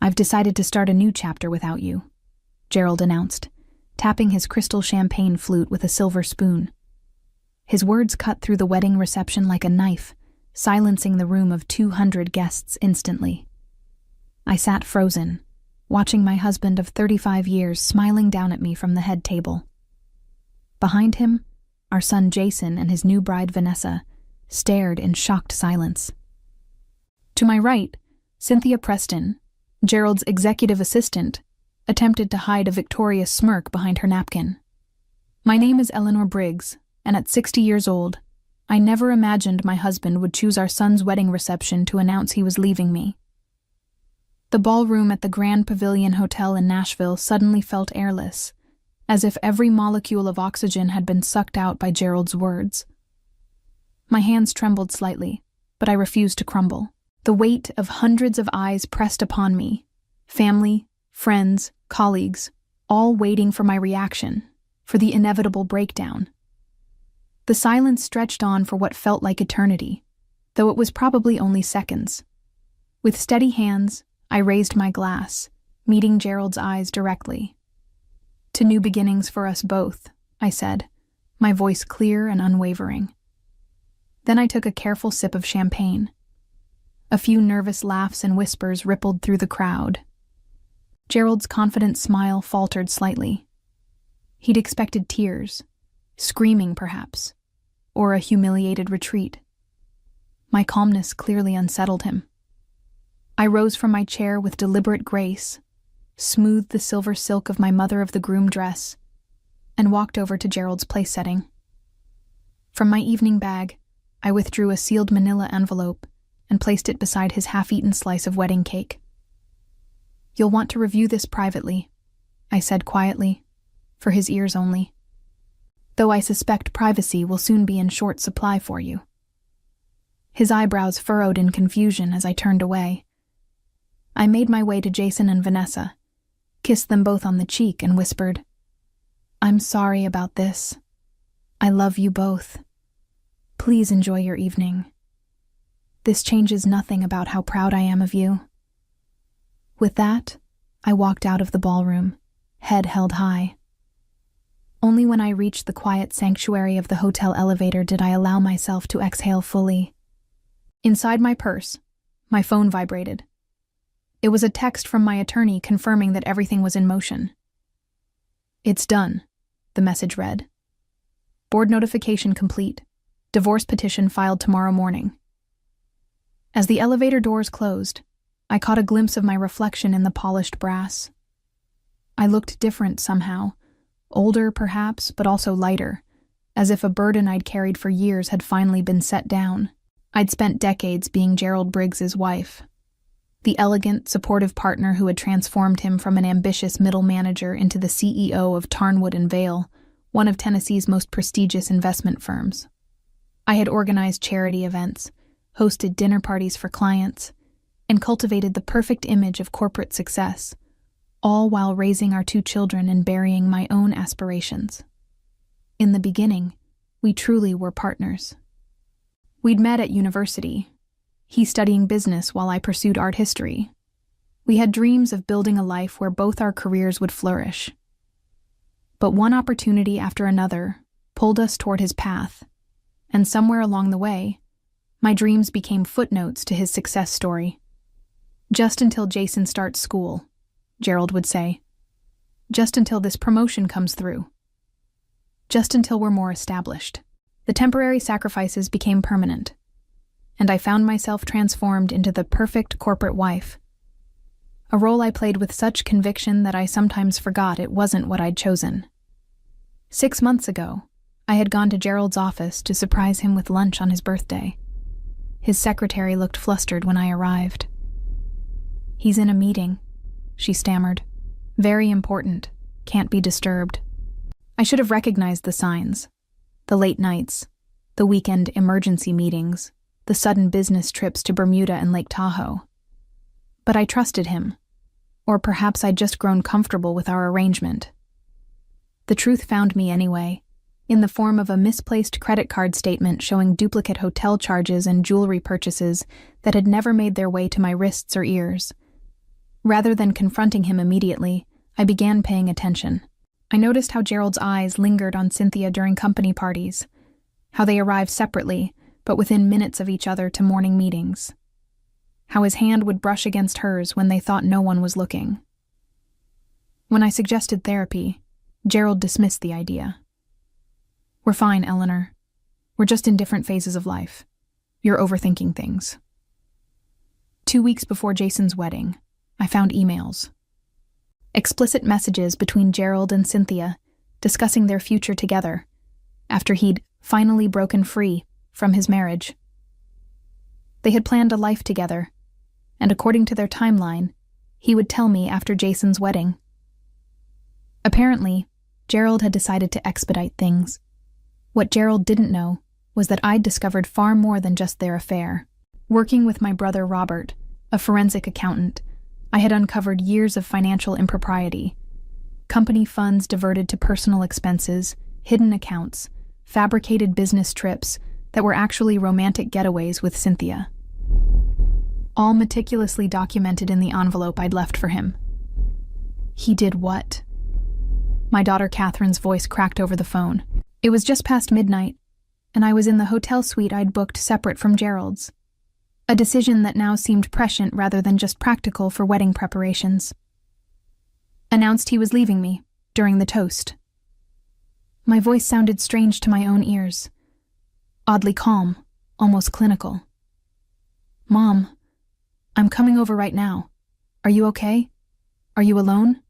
"I've decided to start a new chapter without you," Gerald announced, tapping his crystal champagne flute with a silver spoon. His words cut through the wedding reception like a knife, silencing the room of 200 guests instantly. I sat frozen, watching my husband of 35 years smiling down at me from the head table. Behind him, our son Jason and his new bride Vanessa stared in shocked silence. To my right, Cynthia Preston, Gerald's executive assistant, attempted to hide a victorious smirk behind her napkin. "My name is Eleanor Briggs, and at 60 years old, I never imagined my husband would choose our son's wedding reception to announce he was leaving me." The ballroom at the Grand Pavilion Hotel in Nashville suddenly felt airless, as if every molecule of oxygen had been sucked out by Gerald's words. My hands trembled slightly, but I refused to crumble. The weight of hundreds of eyes pressed upon me, family, friends, colleagues, all waiting for my reaction, for the inevitable breakdown. The silence stretched on for what felt like eternity, though it was probably only seconds. With steady hands, I raised my glass, meeting Gerald's eyes directly. "To new beginnings for us both," I said, my voice clear and unwavering. Then I took a careful sip of champagne. A few nervous laughs and whispers rippled through the crowd. Gerald's confident smile faltered slightly. He'd expected tears, screaming perhaps, or a humiliated retreat. My calmness clearly unsettled him. I rose from my chair with deliberate grace, smoothed the silver silk of my mother-of-the-groom dress, and walked over to Gerald's place setting. From my evening bag, I withdrew a sealed manila envelope and placed it beside his half-eaten slice of wedding cake. "You'll want to review this privately," I said quietly, for his ears only. "Though I suspect privacy will soon be in short supply for you." His eyebrows furrowed in confusion as I turned away. I made my way to Jason and Vanessa, kissed them both on the cheek, and whispered, "I'm sorry about this. I love you both. Please enjoy your evening. This changes nothing about how proud I am of you." With that, I walked out of the ballroom, head held high. Only when I reached the quiet sanctuary of the hotel elevator did I allow myself to exhale fully. Inside my purse, my phone vibrated. It was a text from my attorney confirming that everything was in motion. "It's done," the message read. "Board notification complete. Divorce petition filed tomorrow morning." As the elevator doors closed, I caught a glimpse of my reflection in the polished brass. I looked different somehow, older perhaps, but also lighter, as if a burden I'd carried for years had finally been set down. I'd spent decades being Gerald Briggs's wife, the elegant, supportive partner who had transformed him from an ambitious middle manager into the CEO of Tarnwood and Vale, one of Tennessee's most prestigious investment firms. I had organized charity events, hosted dinner parties for clients, and cultivated the perfect image of corporate success, all while raising our 2 children and burying my own aspirations. In the beginning, we truly were partners. We'd met at university, he studying business while I pursued art history. We had dreams of building a life where both our careers would flourish. But one opportunity after another pulled us toward his path, and somewhere along the way, my dreams became footnotes to his success story. "Just until Jason starts school," Gerald would say. "Just until this promotion comes through. Just until we're more established." The temporary sacrifices became permanent, and I found myself transformed into the perfect corporate wife. A role I played with such conviction that I sometimes forgot it wasn't what I'd chosen. 6 months ago, I had gone to Gerald's office to surprise him with lunch on his birthday. His secretary looked flustered when I arrived. "He's in a meeting," she stammered. "Very important. Can't be disturbed." I should have recognized the signs. The late nights, the weekend emergency meetings, the sudden business trips to Bermuda and Lake Tahoe. But I trusted him, or perhaps I'd just grown comfortable with our arrangement. The truth found me anyway, in the form of a misplaced credit card statement showing duplicate hotel charges and jewelry purchases that had never made their way to my wrists or ears. Rather than confronting him immediately, I began paying attention. I noticed how Gerald's eyes lingered on Cynthia during company parties, how they arrived separately, but within minutes of each other to morning meetings, how his hand would brush against hers when they thought no one was looking. When I suggested therapy, Gerald dismissed the idea. "We're fine, Eleanor. We're just in different phases of life. You're overthinking things." 2 weeks before Jason's wedding, I found emails. Explicit messages between Gerald and Cynthia discussing their future together after he'd finally broken free from his marriage. They had planned a life together, and according to their timeline, he would tell me after Jason's wedding. Apparently, Gerald had decided to expedite things. What Gerald didn't know was that I'd discovered far more than just their affair. Working with my brother Robert, a forensic accountant, I had uncovered years of financial impropriety. Company funds diverted to personal expenses, hidden accounts, fabricated business trips that were actually romantic getaways with Cynthia. All meticulously documented in the envelope I'd left for him. He did what? My daughter Catherine's voice cracked over the phone. It was just past midnight, and I was in the hotel suite I'd booked separate from Gerald's. A decision that now seemed prescient rather than just practical for wedding preparations. Announced he was leaving me during the toast. My voice sounded strange to my own ears. Oddly calm, almost clinical. "Mom, I'm coming over right now. Are you okay? Are you alone?"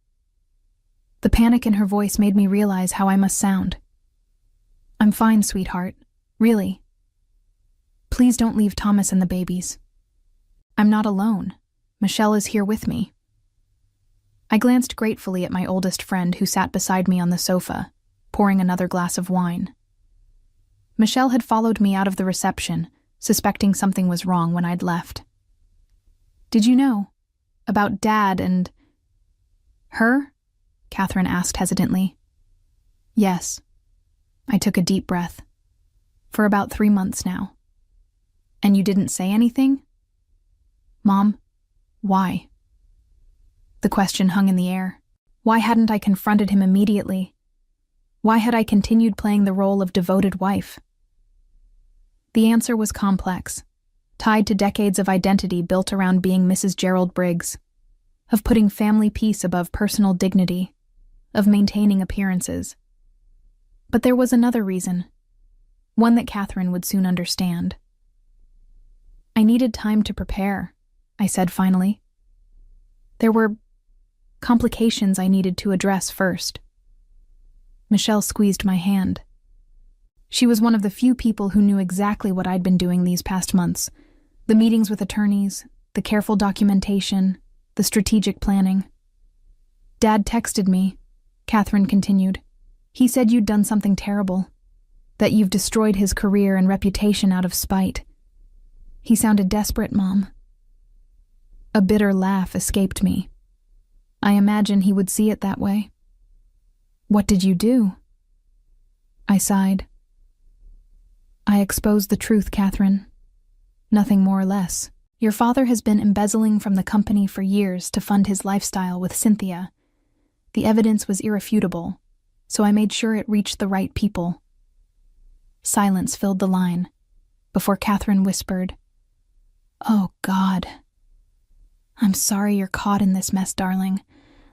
The panic in her voice made me realize how I must sound. "I'm fine, sweetheart. Really. Please don't leave Thomas and the babies. I'm not alone. Michelle is here with me." I glanced gratefully at my oldest friend who sat beside me on the sofa, pouring another glass of wine. Michelle had followed me out of the reception, suspecting something was wrong when I'd left. "Did you know about Dad and her?" Catherine asked hesitantly. "Yes." I took a deep breath. "For about 3 months now." "And you didn't say anything?" "Mom, why?" The question hung in the air. Why hadn't I confronted him immediately? Why had I continued playing the role of devoted wife? The answer was complex, tied to decades of identity built around being Mrs. Gerald Briggs, of putting family peace above personal dignity, of maintaining appearances. But there was another reason, one that Catherine would soon understand. "I needed time to prepare," I said finally. "There were complications I needed to address first." Michelle squeezed my hand. She was one of the few people who knew exactly what I'd been doing these past months. The meetings with attorneys, the careful documentation, the strategic planning. "Dad texted me," Catherine continued. "He said you'd done something terrible, that you've destroyed his career and reputation out of spite. He sounded desperate, Mom." A bitter laugh escaped me. I imagine he would see it that way. "What did you do?" I sighed. "I exposed the truth, Catherine. Nothing more or less. Your father has been embezzling from the company for years to fund his lifestyle with Cynthia. The evidence was irrefutable, so I made sure it reached the right people." Silence filled the line, before Catherine whispered, "Oh, God. I'm sorry you're caught in this mess, darling.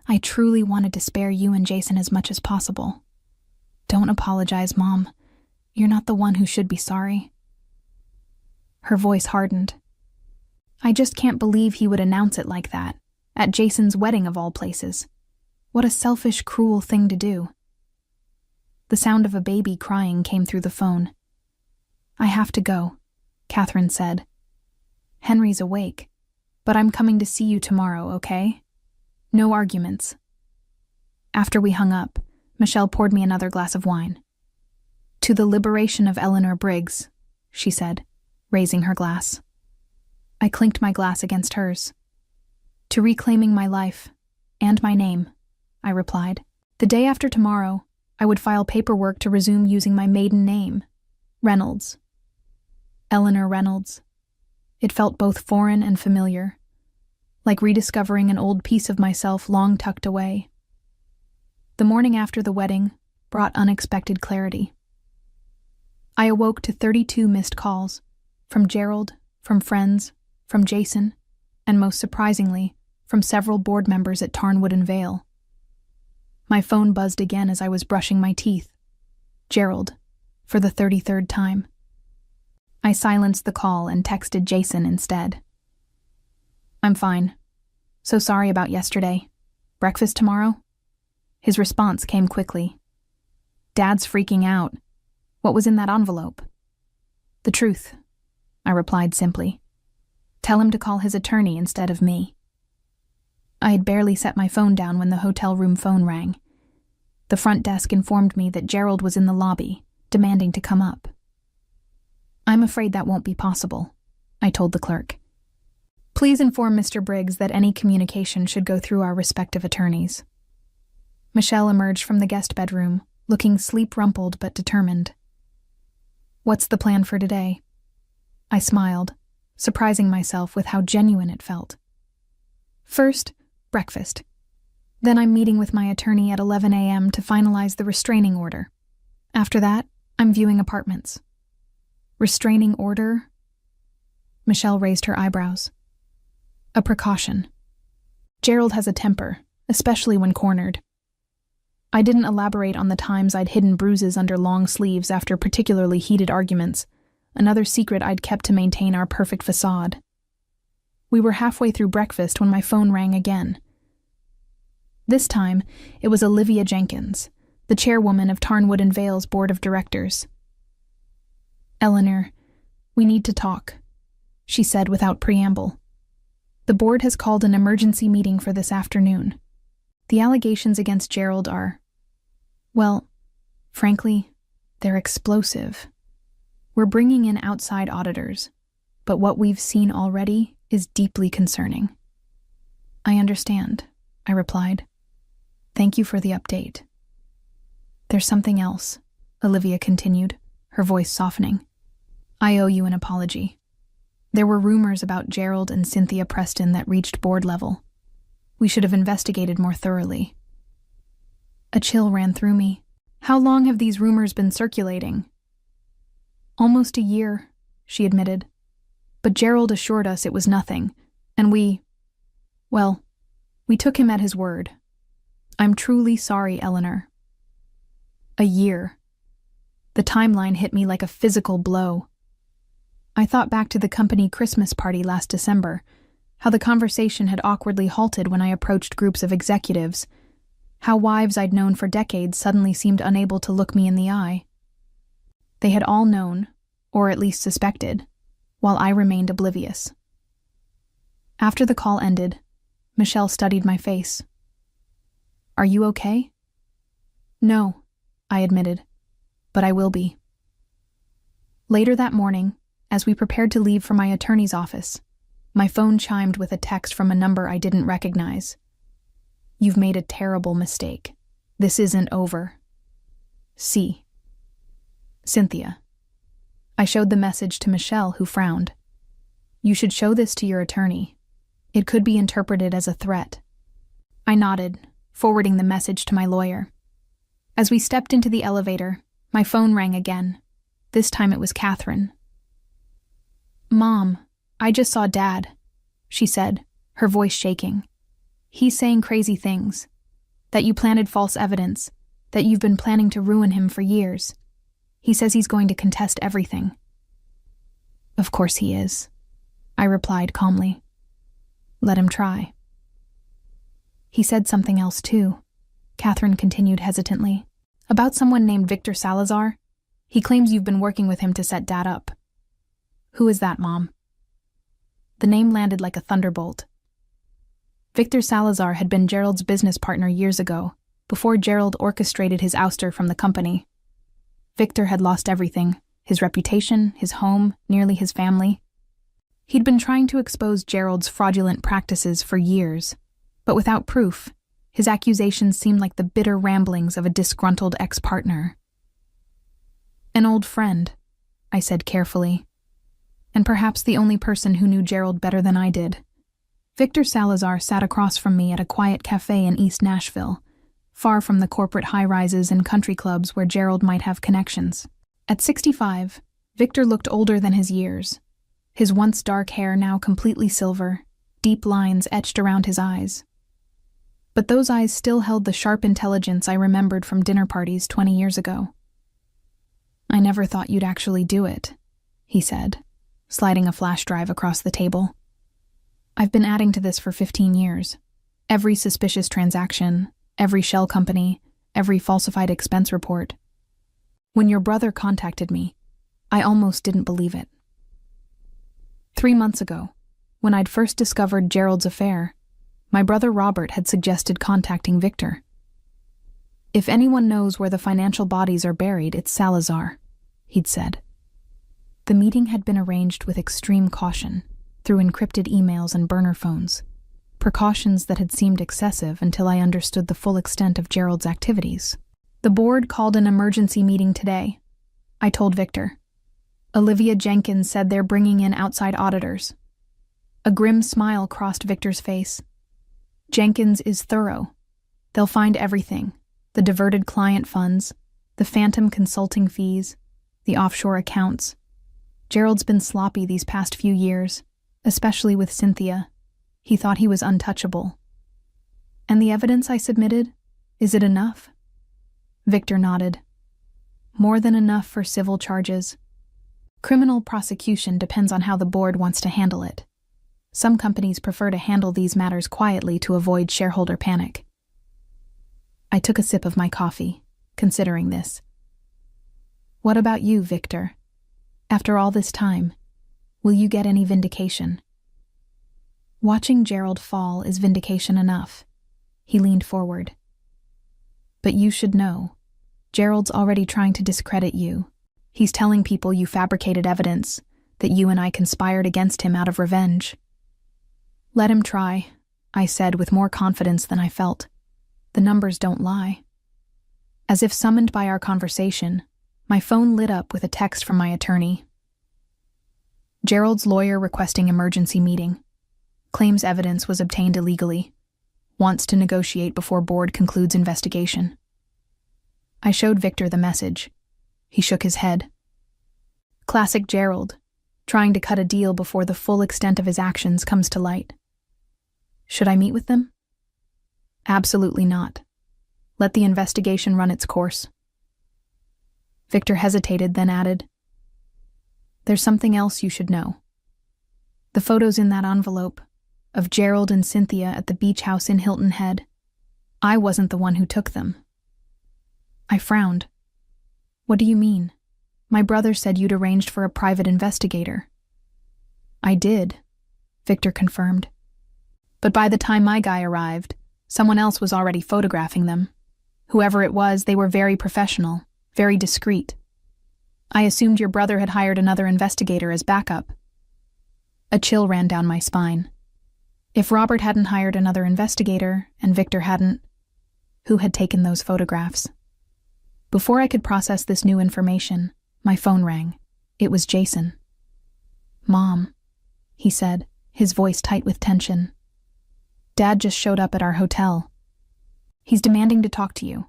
I truly wanted to spare you and Jason as much as possible. Don't apologize, Mom. You're not the one who should be sorry." Her voice hardened. "I just can't believe he would announce it like that, at Jason's wedding of all places. What a selfish, cruel thing to do." The sound of a baby crying came through the phone. "I have to go," Catherine said. "Henry's awake, but I'm coming to see you tomorrow, okay? No arguments." After we hung up, Michelle poured me another glass of wine. "To the liberation of Eleanor Briggs," she said, raising her glass. I clinked my glass against hers. "To reclaiming my life, and my name," I replied. The day after tomorrow, I would file paperwork to resume using my maiden name, Reynolds. Eleanor Reynolds. It felt both foreign and familiar, like rediscovering an old piece of myself long tucked away. The morning after the wedding brought unexpected clarity. I awoke to 32 missed calls, from Gerald, from friends, from Jason, and most surprisingly, from several board members at Tarnwood and Vale. My phone buzzed again as I was brushing my teeth. Gerald, for the 33rd time. I silenced the call and texted Jason instead. "I'm fine. So sorry about yesterday. Breakfast tomorrow?" His response came quickly. "Dad's freaking out. What was in that envelope?" "The truth," I replied simply. "Tell him to call his attorney instead of me." I had barely set my phone down when the hotel room phone rang. The front desk informed me that Gerald was in the lobby, demanding to come up. "I'm afraid that won't be possible," I told the clerk. "Please inform Mr. Briggs that any communication should go through our respective attorneys." Michelle emerged from the guest bedroom, looking sleep-rumpled but determined. "What's the plan for today?" I smiled, surprising myself with how genuine it felt. "First, breakfast. Then I'm meeting with my attorney at 11 a.m. to finalize the restraining order. After that, I'm viewing apartments." "Restraining order?" Michelle raised her eyebrows. "A precaution. Gerald has a temper, especially when cornered." I didn't elaborate on the times I'd hidden bruises under long sleeves after particularly heated arguments, another secret I'd kept to maintain our perfect facade. We were halfway through breakfast when my phone rang again. This time, it was Olivia Jenkins, the chairwoman of Tarnwood and Vale's board of directors. "Eleanor, we need to talk," she said without preamble. "The board has called an emergency meeting for this afternoon. The allegations against Gerald are, well, frankly, they're explosive. We're bringing in outside auditors, but what we've seen already is deeply concerning." "I understand," I replied. "Thank you for the update." "There's something else," Olivia continued, her voice softening. "I owe you an apology. There were rumors about Gerald and Cynthia Preston that reached board level. We should have investigated more thoroughly." A chill ran through me. How long have these rumors been circulating? "Almost a year," she admitted. "But Gerald assured us it was nothing, and we took him at his word. I'm truly sorry, Eleanor." A year. The timeline hit me like a physical blow. I thought back to the company Christmas party last December, how the conversation had awkwardly halted when I approached groups of executives, how wives I'd known for decades suddenly seemed unable to look me in the eye. They had all known, or at least suspected, while I remained oblivious. After the call ended, Michelle studied my face. "Are you okay?" "No," I admitted, "but I will be." Later that morning, as we prepared to leave for my attorney's office, my phone chimed with a text from a number I didn't recognize. "You've made a terrible mistake. This isn't over. C. Cynthia." I showed the message to Michelle, who frowned. "You should show this to your attorney. It could be interpreted as a threat." I nodded, forwarding the message to my lawyer. As we stepped into the elevator, my phone rang again. This time it was Catherine. "Mom, I just saw Dad," she said, her voice shaking. "He's saying crazy things. That you planted false evidence, that you've been planning to ruin him for years. He says he's going to contest everything." "Of course he is," I replied calmly. "Let him try." "He said something else too," Catherine continued hesitantly. "About someone named Victor Salazar. He claims you've been working with him to set Dad up." "Who is that, Mom?" The name landed like a thunderbolt. Victor Salazar had been Gerald's business partner years ago, before Gerald orchestrated his ouster from the company. Victor had lost everything, his reputation, his home, nearly his family. He'd been trying to expose Gerald's fraudulent practices for years, but without proof, his accusations seemed like the bitter ramblings of a disgruntled ex-partner. "An old friend," I said carefully, "and perhaps the only person who knew Gerald better than I did. Victor Salazar sat across from me at a quiet cafe in East Nashville, far from the corporate high-rises and country clubs where Gerald might have connections. At 65, Victor looked older than his years, his once dark hair now completely silver, deep lines etched around his eyes. But those eyes still held the sharp intelligence I remembered from dinner parties 20 years ago. "I never thought you'd actually do it," he said, sliding a flash drive across the table. "I've been adding to this for 15 years. Every suspicious transaction, every shell company, every falsified expense report. When your brother contacted me, I almost didn't believe it. 3 months ago, when I'd first discovered Gerald's affair, my brother Robert had suggested contacting Victor. If anyone knows where the financial bodies are buried, it's Salazar, he'd said. The meeting had been arranged with extreme caution, through encrypted emails and burner phones, precautions that had seemed excessive until I understood the full extent of Gerald's activities. The board called an emergency meeting today, I told Victor. Olivia Jenkins said they're bringing in outside auditors. A grim smile crossed Victor's face. Jenkins is thorough. They'll find everything: the diverted client funds, the phantom consulting fees, the offshore accounts. Gerald's been sloppy these past few years, especially with Cynthia. He thought he was untouchable. And the evidence I submitted, is it enough? Victor nodded. More than enough for civil charges. Criminal prosecution depends on how the board wants to handle it. Some companies prefer to handle these matters quietly to avoid shareholder panic. I took a sip of my coffee, considering this. What about you, Victor? After all this time, will you get any vindication? Watching Gerald fall is vindication enough. He leaned forward. But you should know, Gerald's already trying to discredit you. He's telling people you fabricated evidence, that you and I conspired against him out of revenge. Let him try, I said with more confidence than I felt. The numbers don't lie. As if summoned by our conversation, my phone lit up with a text from my attorney. Gerald's lawyer requesting emergency meeting. Claims evidence was obtained illegally. Wants to negotiate before board concludes investigation. I showed Victor the message. He shook his head. Classic Gerald, trying to cut a deal before the full extent of his actions comes to light. Should I meet with them? Absolutely not. Let the investigation run its course. Victor hesitated, then added, There's something else you should know. The photos in that envelope, of Gerald and Cynthia at the beach house in Hilton Head. I wasn't the one who took them. I frowned. What do you mean? My brother said you'd arranged for a private investigator. I did, Victor confirmed. But by the time my guy arrived, someone else was already photographing them. Whoever it was, they were very professional, very discreet. I assumed your brother had hired another investigator as backup. A chill ran down my spine. If Robert hadn't hired another investigator, and Victor hadn't, who had taken those photographs? Before I could process this new information, my phone rang. It was Jason. Mom, he said, his voice tight with tension. Dad just showed up at our hotel. He's demanding to talk to you.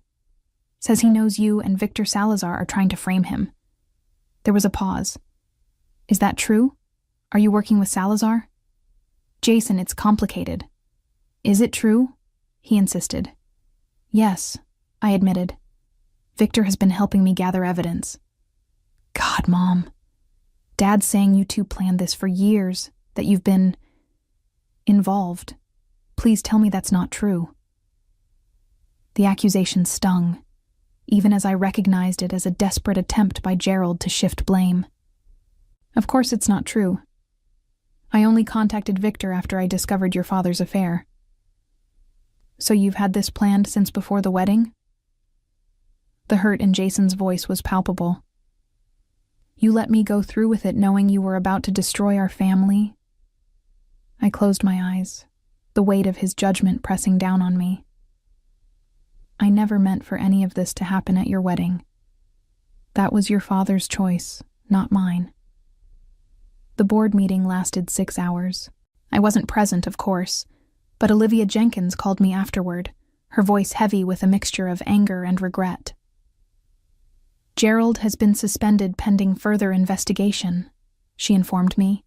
Says he knows you and Victor Salazar are trying to frame him. There was a pause. Is that true? Are you working with Salazar? Jason, it's complicated. Is it true? He insisted. Yes, I admitted. Victor has been helping me gather evidence. God, Mom. Dad's saying you two planned this for years, that you've been involved. Please tell me that's not true. The accusation stung, even as I recognized it as a desperate attempt by Gerald to shift blame. Of course it's not true. I only contacted Victor after I discovered your father's affair. So you've had this planned since before the wedding? The hurt in Jason's voice was palpable. You let me go through with it knowing you were about to destroy our family? I closed my eyes, the weight of his judgment pressing down on me. I never meant for any of this to happen at your wedding. That was your father's choice, not mine. The board meeting lasted 6 hours. I wasn't present, of course, but Olivia Jenkins called me afterward, her voice heavy with a mixture of anger and regret. "Gerald has been suspended pending further investigation," she informed me.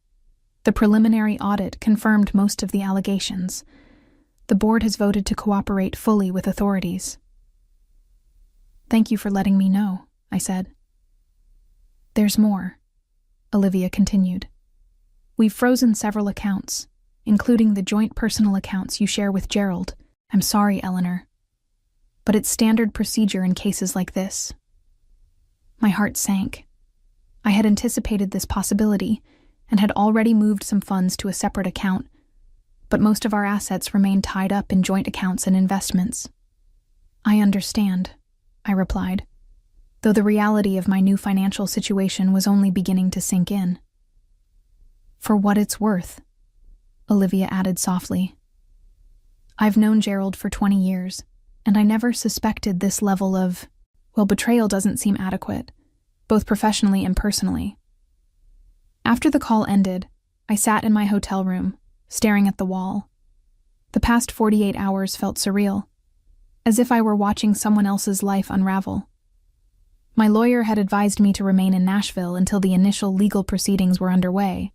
"The preliminary audit confirmed most of the allegations. The board has voted to cooperate fully with authorities." "Thank you for letting me know," I said. "There's more," Olivia continued. "We've frozen several accounts, including the joint personal accounts you share with Gerald. I'm sorry, Eleanor, but it's standard procedure in cases like this." My heart sank. I had anticipated this possibility and had already moved some funds to a separate account, but most of our assets remained tied up in joint accounts and investments. "I understand," I replied, though the reality of my new financial situation was only beginning to sink in. "For what it's worth," Olivia added softly. "I've known Gerald for 20 years, and I never suspected this level of, well, betrayal doesn't seem adequate, both professionally and personally." After the call ended, I sat in my hotel room, staring at the wall. The past 48 hours felt surreal, as if I were watching someone else's life unravel. My lawyer had advised me to remain in Nashville until the initial legal proceedings were underway,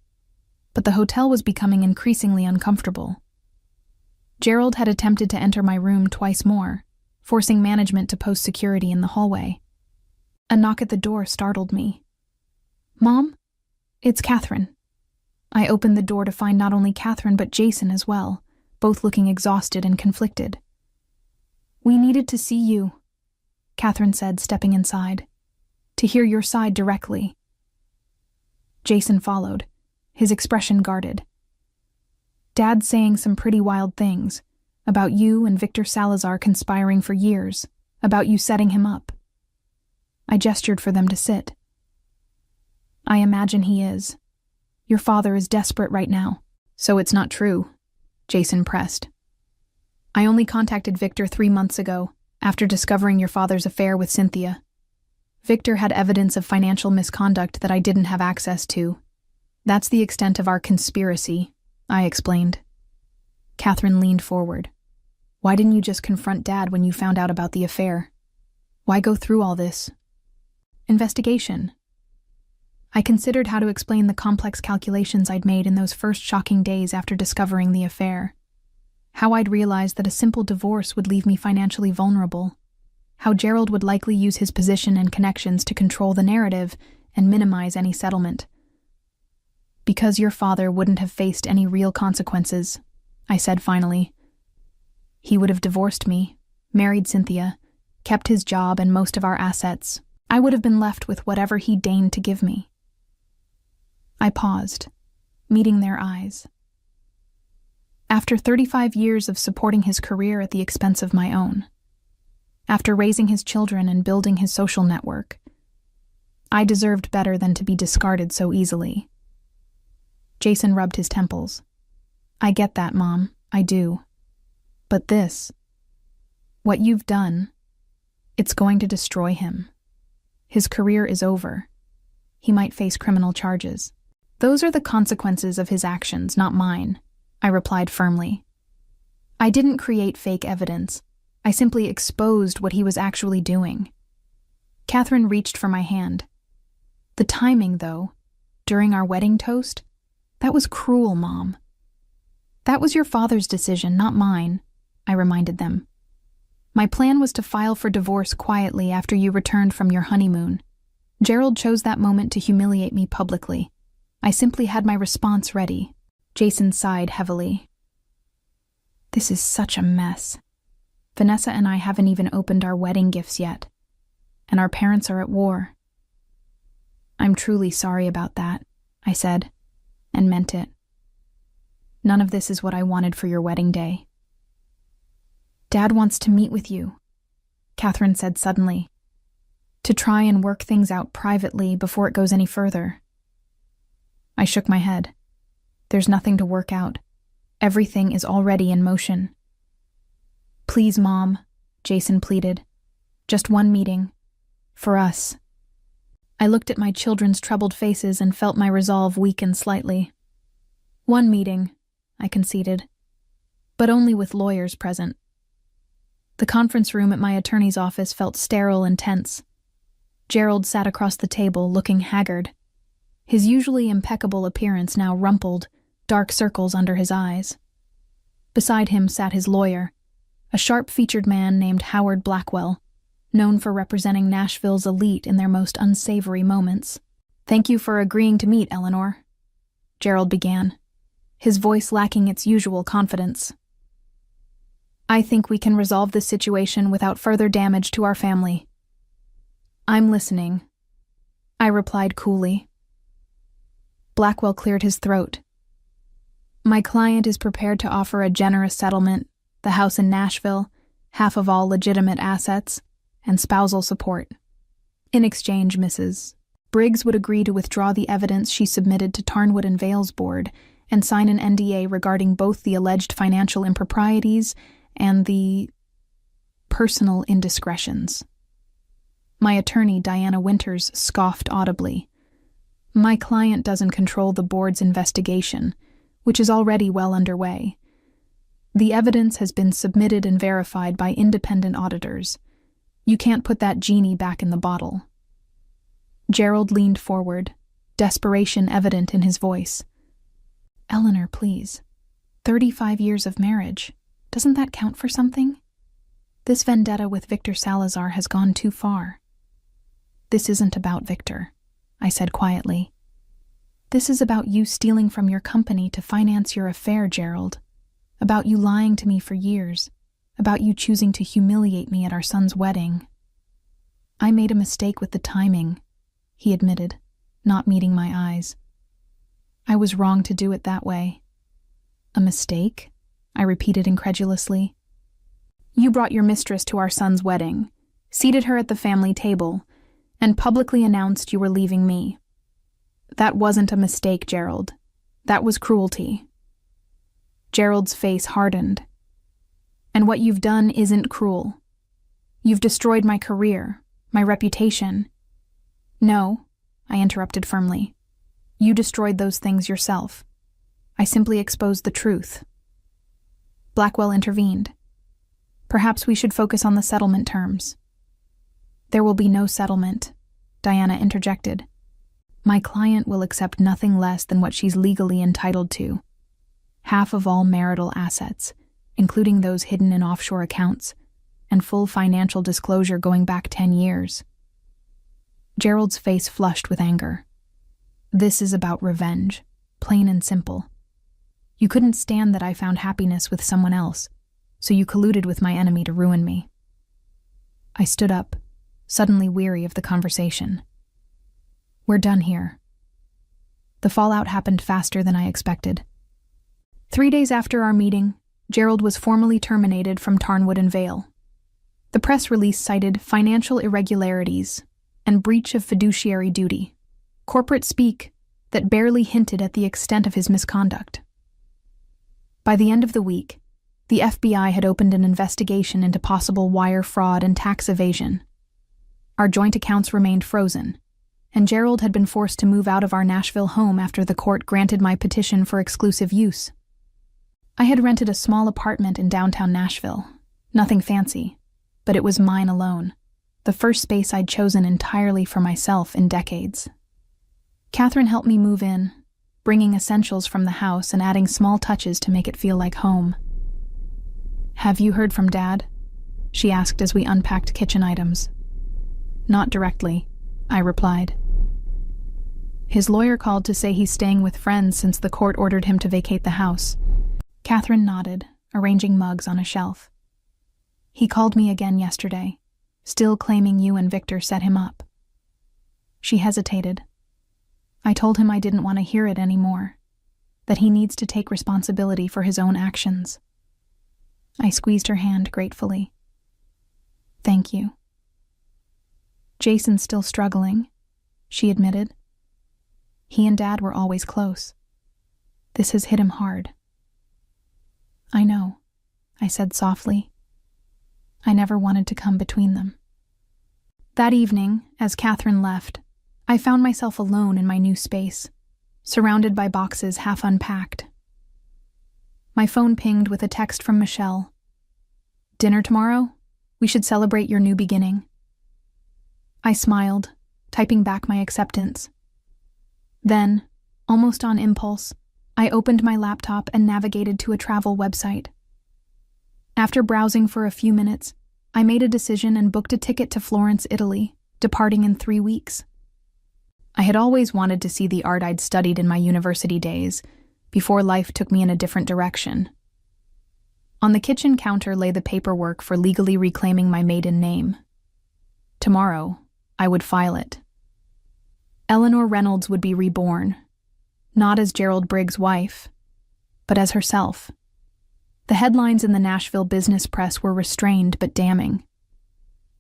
but the hotel was becoming increasingly uncomfortable. Gerald had attempted to enter my room twice more, forcing management to post security in the hallway. A knock at the door startled me. "Mom? It's Catherine." I opened the door to find not only Catherine but Jason as well, both looking exhausted and conflicted. "We needed to see you," Catherine said, stepping inside, "to hear your side directly." Jason followed, his expression guarded. "Dad's saying some pretty wild things, about you and Victor Salazar conspiring for years, about you setting him up." I gestured for them to sit. "I imagine he is. Your father is desperate right now." "So it's not true," Jason pressed. "I only contacted Victor 3 months ago, after discovering your father's affair with Cynthia. Victor had evidence of financial misconduct that I didn't have access to. That's the extent of our conspiracy," I explained. Catherine leaned forward. "Why didn't you just confront Dad when you found out about the affair? Why go through all this?" "Investigation." I considered how to explain the complex calculations I'd made in those first shocking days after discovering the affair. How I'd realized that a simple divorce would leave me financially vulnerable. How Gerald would likely use his position and connections to control the narrative and minimize any settlement. "Because your father wouldn't have faced any real consequences," I said finally. "He would have divorced me, married Cynthia, kept his job and most of our assets. I would have been left with whatever he deigned to give me." I paused, meeting their eyes. After 35 years of supporting his career at the expense of my own, after raising his children and building his social network, I deserved better than to be discarded so easily. Jason rubbed his temples. "I get that, Mom, I do. But this, what you've done, it's going to destroy him. His career is over. He might face criminal charges. Those are the consequences of his actions, not mine," I replied firmly. "I didn't create fake evidence. I simply exposed what he was actually doing." Catherine reached for my hand. "The timing, though, during our wedding toast, that was cruel, Mom." "That was your father's decision, not mine," I reminded them. "My plan was to file for divorce quietly after you returned from your honeymoon. Gerald chose that moment to humiliate me publicly. I simply had my response ready." Jason sighed heavily. "This is such a mess. Vanessa and I haven't even opened our wedding gifts yet, and our parents are at war." "I'm truly sorry about that," I said, and meant it. "None of this is what I wanted for your wedding day." "Dad wants to meet with you," Catherine said suddenly, "to try and work things out privately before it goes any further." I shook my head. "There's nothing to work out. Everything is already in motion." "Please, Mom," Jason pleaded. "Just one meeting. For us." I looked at my children's troubled faces and felt my resolve weaken slightly. "One meeting," I conceded. But only with lawyers present. The conference room at my attorney's office felt sterile and tense. Gerald sat across the table, looking haggard. His usually impeccable appearance now rumpled, dark circles under his eyes. Beside him sat his lawyer, a sharp-featured man named Howard Blackwell, known for representing Nashville's elite in their most unsavory moments. "Thank you for agreeing to meet, Eleanor," Gerald began, his voice lacking its usual confidence. "I think we can resolve this situation without further damage to our family." "I'm listening," I replied coolly. Blackwell cleared his throat. "My client is prepared to offer a generous settlement, the house in Nashville, half of all legitimate assets, and spousal support. In exchange, Mrs. Briggs would agree to withdraw the evidence she submitted to Tarnwood and Vale's board and sign an NDA regarding both the alleged financial improprieties and the personal indiscretions." My attorney, Diana Winters, scoffed audibly. "My client doesn't control the board's investigation, which is already well underway. The evidence has been submitted and verified by independent auditors. You can't put that genie back in the bottle." Gerald leaned forward, desperation evident in his voice. "Eleanor, please. 35 years of marriage. Doesn't that count for something? This vendetta with Victor Salazar has gone too far." "This isn't about Victor," I said quietly. "This is about you stealing from your company to finance your affair, Gerald. About you lying to me for years. About you choosing to humiliate me at our son's wedding." "I made a mistake with the timing," he admitted, not meeting my eyes. "I was wrong to do it that way." "A mistake?" I repeated incredulously. "You brought your mistress to our son's wedding, seated her at the family table, and publicly announced you were leaving me. That wasn't a mistake, Gerald. That was cruelty." Gerald's face hardened. "And what you've done isn't cruel. You've destroyed my career, my reputation." "No," I interrupted firmly. "You destroyed those things yourself. I simply exposed the truth." Blackwell intervened. "Perhaps we should focus on the settlement terms." "There will be no settlement," Diana interjected. "My client will accept nothing less than what she's legally entitled to. Half of all marital assets, including those hidden in offshore accounts, and full financial disclosure going back 10 years. Gerald's face flushed with anger. "This is about revenge, plain and simple. You couldn't stand that I found happiness with someone else, so you colluded with my enemy to ruin me." I stood up, suddenly weary of the conversation. "We're done here." The fallout happened faster than I expected. 3 days after our meeting, Gerald was formally terminated from Tarnwood and Vale. The press release cited financial irregularities and breach of fiduciary duty, corporate speak that barely hinted at the extent of his misconduct. By the end of the week, the FBI had opened an investigation into possible wire fraud and tax evasion. Our joint accounts remained frozen, and Gerald had been forced to move out of our Nashville home after the court granted my petition for exclusive use. I had rented a small apartment in downtown Nashville, nothing fancy, but it was mine alone, the first space I'd chosen entirely for myself in decades. Catherine helped me move in, bringing essentials from the house and adding small touches to make it feel like home. "Have you heard from Dad?" she asked as we unpacked kitchen items. "Not directly," I replied. "His lawyer called to say he's staying with friends since the court ordered him to vacate the house." Catherine nodded, arranging mugs on a shelf. "He called me again yesterday, still claiming you and Victor set him up." She hesitated. I told him I didn't want to hear it anymore, that he needs to take responsibility for his own actions. I squeezed her hand gratefully. "Thank you." "Jason's still struggling," she admitted. "He and Dad were always close. This has hit him hard." "I know," I said softly. "I never wanted to come between them." That evening, as Catherine left, I found myself alone in my new space, surrounded by boxes half unpacked. My phone pinged with a text from Michelle. "Dinner tomorrow? We should celebrate your new beginning." I smiled, typing back my acceptance. Then, almost on impulse, I opened my laptop and navigated to a travel website. After browsing for a few minutes, I made a decision and booked a ticket to Florence, Italy, departing in 3 weeks. I had always wanted to see the art I'd studied in my university days, before life took me in a different direction. On the kitchen counter lay the paperwork for legally reclaiming my maiden name. Tomorrow, I would file it. Eleanor Reynolds would be reborn, not as Gerald Briggs' wife, but as herself. The headlines in the Nashville business press were restrained but damning.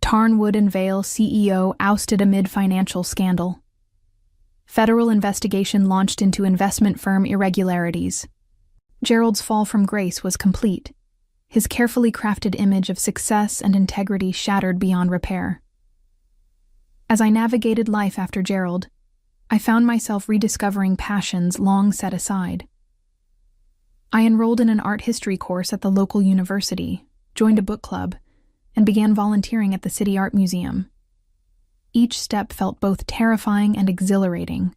Tarnwood and Vale CEO ousted amid financial scandal. Federal investigation launched into investment firm irregularities. Gerald's fall from grace was complete, his carefully crafted image of success and integrity shattered beyond repair. As I navigated life after Gerald, I found myself rediscovering passions long set aside. I enrolled in an art history course at the local university, joined a book club, and began volunteering at the City Art Museum. Each step felt both terrifying and exhilarating,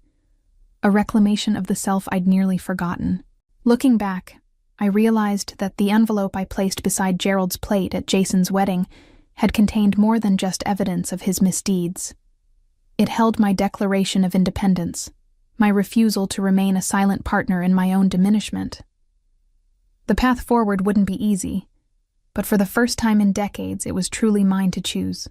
a reclamation of the self I'd nearly forgotten. Looking back, I realized that the envelope I placed beside Gerald's plate at Jason's wedding had contained more than just evidence of his misdeeds. It held my declaration of independence, my refusal to remain a silent partner in my own diminishment. The path forward wouldn't be easy, but for the first time in decades, it was truly mine to choose.